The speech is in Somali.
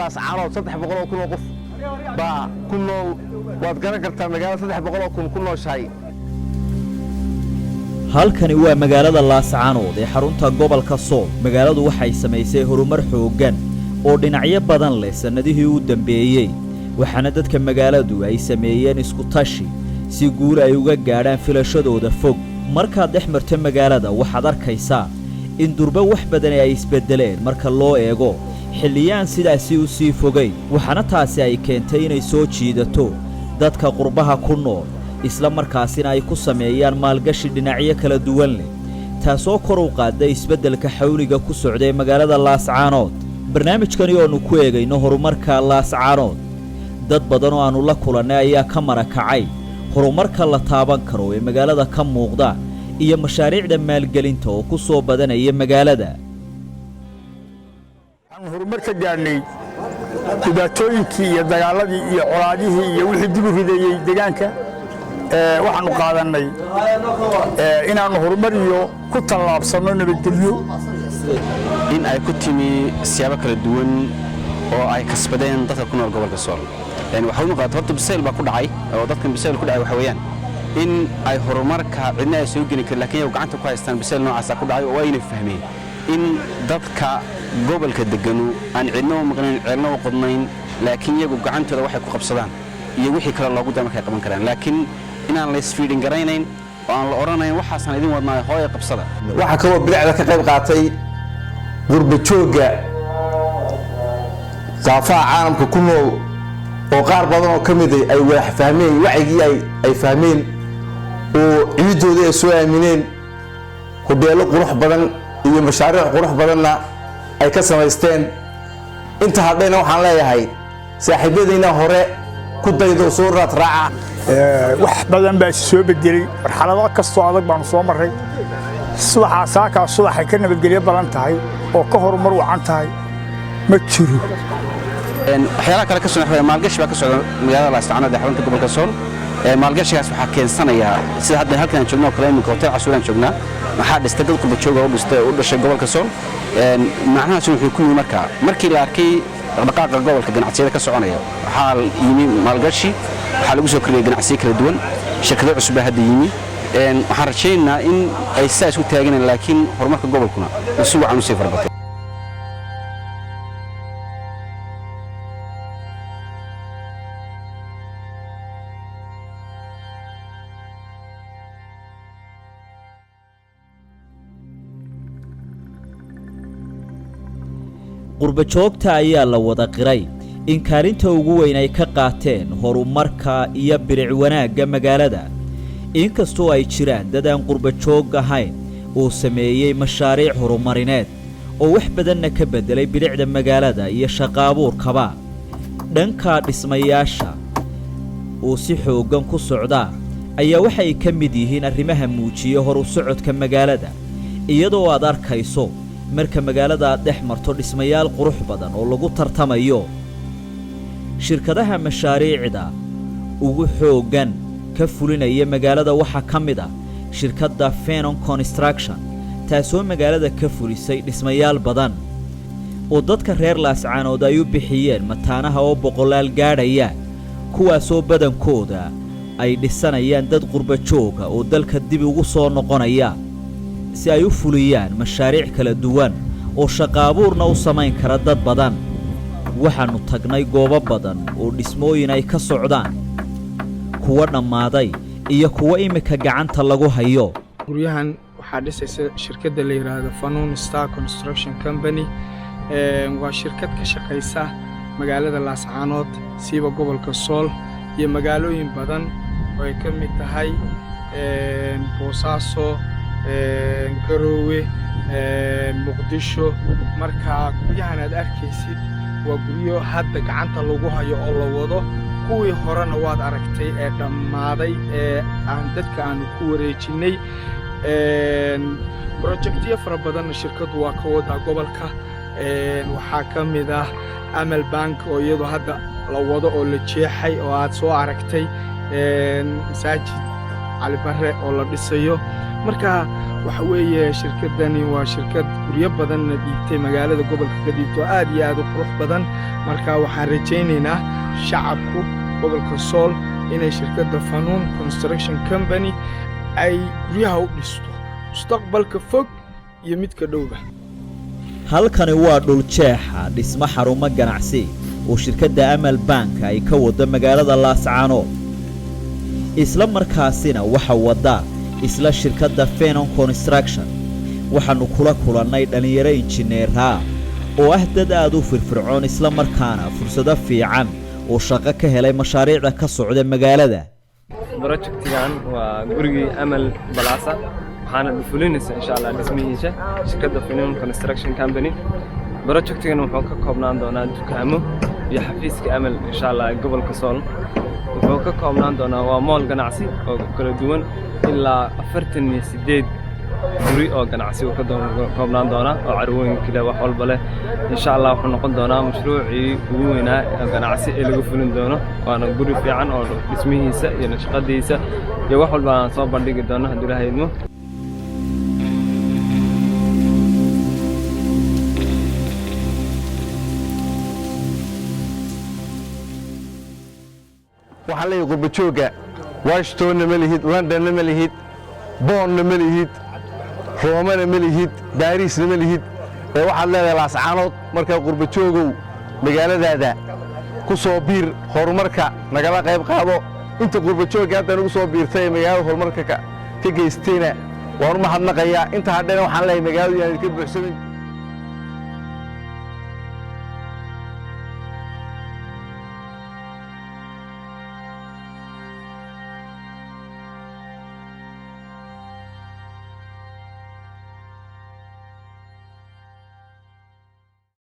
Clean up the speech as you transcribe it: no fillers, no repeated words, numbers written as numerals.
laas caanood 300 kun oo qof baa ku nool waad garan kartaa magaalada 300 kun ku nooshahay halkani waa magaalada Laascaanood ee xarunta gobolka Sool magaaladu waxay sameysay horumar xooggan oo dhinacyo badan leh sanadihii u dambeeyay waxaana dadka magaaladu ay sameeyeen isku tashi si guul ay uga gaadhaan filashadooda fog marka dhexmarta magaalada waxaad arkaysaa in durba wax badan ay isbedeleen marka loo eego xilliyaan sidaasi u sii fogay waxaana taasi ay keentay inay soo jiidato dadka qurbaha ku nool isla markaasina ay ku sameeyaan maalgashi dhinacyo kala duwan leh taasoo kor u qaaday isbedelka xawliga ku socday magaalada Laascaanood barnaamijkani oo ku eegayno horumarka Laascaanood dad badan oo aanu la kulanay ayaa ka marakacay horumarka la taaban karo ee magaalada ka muuqda iyo mashaariicda maalgelinta oo ku soo badanaya magaalada aan horumarka gaarnay dhibaatooyinkii iyo dagaaladii iyo colaadihii iyo wixii dib u rideeyay deegaanka waxaanu qaadanay inaanu horumar iyo ku tallaabsano nabadgelyo in ay ku timi siyaabo kala duwan oo ay kasbadeen dadka ku nool gobolka Sool waxa uu qaatay horta bisayl baa ku dhacay oo dadkan bisayl ku dhacay waxa weeyaan in ay horumarka cidna ay soo gelin karaan laakiin ay gacanta ku haystaan bisayl noocaas ku dhacay oo ay fahmeen in dadka gobolka deganu aan cidna u maqnayn cidna u qodnayn laakiin iyagu gacantooda waxay ku qabsadaan iyo wixii kale loogu dama ka qaban karaan laakiin inaan la isfiidin garaynayn oo aan la oranayn waxaasan idin wadnaa hooyo qabsada waxa kale oo bilicda ka qayb qaatay gurba jooga saafaha caalamka ku nool oo qaar badan oo kamid ay wax fahmeen wacigii ay fahmeen oo ciidooda ay soo aamineen hodeelo qurux badan iyo mashaariic qurux badanna ay ka sameysteen inta hadhayna waxaan leeyahay saaxiibadeyna hore ku daydo soo raad raaca wax badan baa soo bedelay marxalado kastoo adag baan soo maray subaxa saaka subaxa ka nabadgelyo badan tahay oo ka horumar wacan tahay ma jiro waxyaalaha kale ka soo xirmay maalgashi baa ka socda magaalada Laascaanood ee xarunta gobolka Sool maalgashigaas waxa keensanaya sida hadda halkan joogno kale in hotel casuulan joognaa waxa dhistay dad qurba jooga oo dhistay u dhashay gobolka Sool macnaheedu wuxuu ku yimid markii la arkay dhaqdhaqaaqa gobolka ganacsiyada ka soconaya waxa yimi maalgashi waxa lagu soo kordhiyay ganacsiyo kala duwan shirkado cusub hadda yimi waxaan rajaynaynaa in ay sidaas u taaganaan laakiin horumarka gobolkuna si wacan u sii farbato qurba joogta ayaa la wada qiray in kaalinta ugu weyn ay ka qaateen horumarka iyo bilic wanaagga magaalada inkastoo ay jiraan dad aan qurba joog ahayn oo sameeyay mashaariic horumarineed oo wax badanna ka bedelay bilicda magaalada iyo shaqo abuurkaba dhanka dhismayaasha oo si xooggan ku socda ayaa waxay ka mid yihiin arrimaha muujiya horu socodka magaalada iyadoo aad arkayso marka magaalada dhex marto dhismayaal qurux badan oo lagu tartamayo shirkadaha mashaariicda ugu xooggan ka fulinaya magaalada waxa kamid ah shirkadda Fenon Construction taasoo magaalada ka fulisay dhismayaal badan oo dadka reer Laascaanood ay u bixiyeen mataanaha oo boqolaal gaadhaya kuwaasoo badankooda ay dhisanayaan dad qurba jooga oo dalka dib ugu soo noqonaya si ay u fuliyaan mashaariic kala duwan oo shaqo abuurna u samayn kara dad badan waxaanu tagnay goobo badan oo dhismooyin ay ka socdaan kuwa dhamaaday iyo kuwa imika gacanta lagu hayo guryahan waxaa dhisaysa shirkadda la yiraahdo Fenon Star Construction Company waa shirkad ka shaqeysa magaalada Laascaanood siiba gobolka Sool iyo magaalooyin badan oo ay ka mid tahay Boosaaso Garowe Muqdisho marka guryahan aad arkaysid waa guryo hadda gacanta lagu hayo oo la wado kuwii horena waad aragtay ee dhamaaday ee aan dadka aan ku wareejinay projectyo fara badan shirkadu waa ka wada gobolka waxaa ka mid ah Amal Bank oo iyadoo hadda la wado oo la jeexay oo aad soo aragtay masaajid Cali Barre oo la dhisayo marka waxa weeye shirkadani waa shirkad guryo badan dhiibtay magaalada gobolka ka dhiibto aad iyo aad u qurux badan marka waxaan rajaynaynaa shacabku gobolka Sool inay shirkadda Fanuun Construction Company ay guryaha u dhisto mustaqbalka fog iyo midka dhowba. halkani waa dhul jeexa dhismo xarumo ganacsi oo shirkadda Amal Bank ay ka wado magaalada Laascaanood isla markaasina waxa wada isla shirkadda Fanuun Construction waxaanu kula kulannay dhalinyaro injineera oo ah dad aad u firfircoon isla markaana fursado fiican oo shaqo ka helay mashaariicda ka socda magaalada. projectigan waa gurigii Amal Plaza waxaana fulinaysa insha Allah dhismihiisa shirkadda Fanuun Construction Company. projectigan wuxuu ka koobnaan doonaa dukaamo iyo xafiiska Amal insha Allah gobolka Sool. wuxuu ka koobnaan doonaa waa mall ganacsi oo kala duwan ilaa 48 guri oo ganacsi oo ka koobnaan doona oo carwooyin kale wax walba leh insha Allah wuxuu noqon doonaa mashruucii ugu weynaa ee ganacsi ee lagu fulin doono waana guri fiican oo dhismihiisa iyo shaqadiisa iyo wax walba aan soo bandhigi doono haddii Ilaahay idmo. waxaan leeyahay qurba jooga Washington ma lihid London ma lihid Bonn ma lihid Rome ma lihid Paris ma lihid ee waxaad leedahay Laascaanood marka qurba joogow magaaladaada ku soo biir horumarka nagala qayb qaado inta qurba jooga hadda nagu soo biirtay magaalada horumarka ka geystayna waan u mahadnaqayaa inta hadhana waxaan leeyahay magaalada inay ka buuxsamin